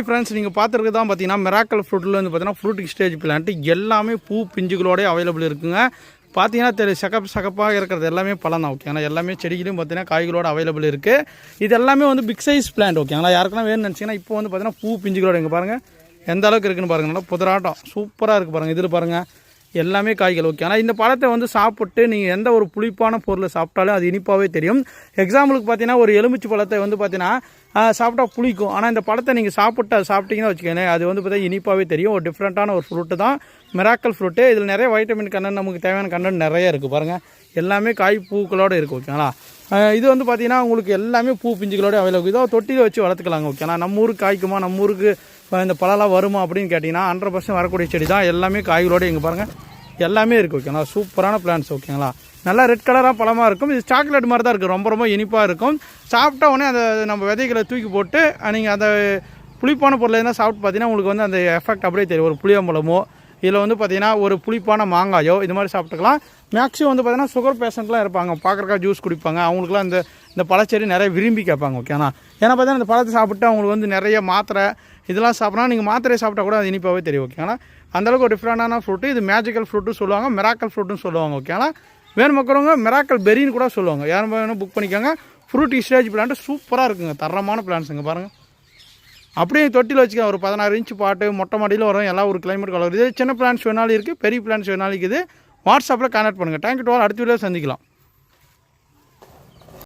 Friends நீங்கள் பார்த்துருக்கு தான் பார்த்தீங்கன்னா மிராக்கல் ஃப்ரூட்டில் வந்து பார்த்தீங்கன்னா ஃப்ரூட்டிங் ஸ்டேஜ் பிளான்ட்டு எல்லாமே பூ பிஞ்சுகளோடய அவைலபிள் இருக்குங்க. பார்த்தீங்கன்னா சகப்பாக இருக்கிறது எல்லாமே பழம் தான். ஓகேங்களா, எல்லாமே செடிகளையும் பார்த்தீங்கன்னா காய்களோட அவைலபிள் இருக்குது. இது எல்லாமே வந்து பிக் சைஸ் பிளான்ட். ஓகேங்களா, யாருக்குன்னா வேணும்னு நினச்சிங்கன்னா இப்போ வந்து பார்த்தீங்கன்னா பூ பிஞ்சுகளோட இங்கே பாருங்கள் எந்த அளவுக்கு இருக்குன்னு பாருங்கள். நல்லா புதராட்டம் சூப்பராக இருக்குது பாருங்கள். இதில் பாருங்கள் எல்லாமே காய்கள். ஓகே, ஆனால் இந்த பழத்தை வந்து சாப்பிட்டு நீங்கள் எந்த ஒரு புளிப்பான பொருளை சாப்பிட்டாலும் அது இனிப்பாகவே தெரியும். எக்ஸாம்பிளுக்கு பார்த்தீங்கன்னா ஒரு எலுமிச்சி பழத்தை வந்து பார்த்தீங்கன்னா சாப்பிட்டா புளிக்கும். ஆனால் இந்த பழத்தை நீங்கள் சாப்பிட்டீங்கன்னா வச்சுக்கோங்களேன், அது வந்து பார்த்தீங்கன்னா இனிப்பாகவே தெரியும். ஒரு டிஃப்ரெண்ட்டான ஒரு ஃப்ரூட்டு தான் மிராக்கல் ஃப்ரூட்டு. இதில் நிறைய வைட்டமின் கண்டென்ட், நமக்கு தேவையான கண்டென்ட் நிறைய இருக்குது பாருங்கள். எல்லாமே காய் பூக்களோடு இருக்குது. ஓகேங்களா, இது வந்து பார்த்தீங்கன்னா உங்களுக்கு எல்லாமே பூ பிஞ்சுகளோட அவைலபிள். இதோ தொட்டியில் வச்சு வளர்த்துக்கலாங்க. ஓகேங்களா, நம்ம ஊருக்கு காய்க்குமா, நம்ம ஊருக்கு இந்த பழம்லாம் வருமா அப்படின்னு கேட்டிங்கன்னா 100% வரக்கூடிய செடி தான். எல்லாமே காய்களோடு இங்கே பாருங்கள் எல்லாமே இருக்குது. ஓகேங்களா, சூப்பரான பிளான்ஸ். ஓகேங்களா, நல்லா ரெட் கலராக பழமாக இருக்கும். இது சாக்லேட் மாதிரி தான் இருக்குது, ரொம்ப ரொம்ப இனிப்பாக இருக்கும். சாப்பிட்டா உடனே அந்த நம்ம விதைகளை தூக்கி போட்டு நீங்கள் அந்த புளிப்பான பொருளை என்ன சாப்பிட்டு பார்த்தீங்கன்னா உங்களுக்கு வந்து அந்த எஃபெக்ட் அப்படியே தெரியும். ஒரு புளியம்பழமோ இதில் வந்து பார்த்தீங்கன்னா ஒரு புளிப்பான மாங்காயோ இது மாதிரி சாப்பிட்டுக்கலாம். மேக்ஸிமம் வந்து பார்த்தீங்கன்னா சுகர் பேஷண்ட்லாம் இருப்பாங்க, பார்க்குறக்கா ஜூஸ் குடிப்பாங்க, அவங்களுக்குலாம் இந்த பழச்செடி நிறைய விரும்பி கேட்பாங்க. ஓகேண்ணா, ஏன்னா பார்த்தீங்கன்னா இந்த பழத்தை சாப்பிட்டு அவங்களுக்கு வந்து நிறைய மாத்திரை இதெல்லாம் சாப்பிட்னா நீங்கள் மாத்திரையை சாப்பிட்டா கூட அது இனிப்பாகவே தெரியும். ஓகேங்களா, அந்தளவுக்கு ஒரு டிஃப்ரெண்டான ஃப்ரூட்டு. இது மேஜிக்கல் ஃப்ரூட்டு சொல்லுவாங்க, மிராக்கல் ஃப்ரூட்டுன்னு சொல்லுவாங்க. ஓகேங்களா, வேணும் மக்களவங்க மிராக்கல் பெரின்னு கூட சொல்லுவாங்க. யாரும் வேணும் புக் பண்ணிக்கோங்க. ஃப்ரூட் ஸ்டேஜ் பிளான்ட்டு சூப்பராக இருக்குங்க, தரமான பிளான்ஸுங்க பாருங்கள். அப்படியே தொட்டியில் வச்சுக்கலாம். ஒரு 16 இன்ச்சு பாட்டு மொட்டை மாடியில் வரும். எல்லாம் ஒரு கிளைமேட் கலர். இது சின்ன பிளான்ஸ் வேணாலும் இருக்குது, பெரிய பிளான்ஸ் வேணாலும் இருக்குது. வாட்ஸ்அப்பில் கான்டாக்ட் பண்ணுங்கள். Thank you to all. அடுத்த வீடியோ சந்திக்கலாம்.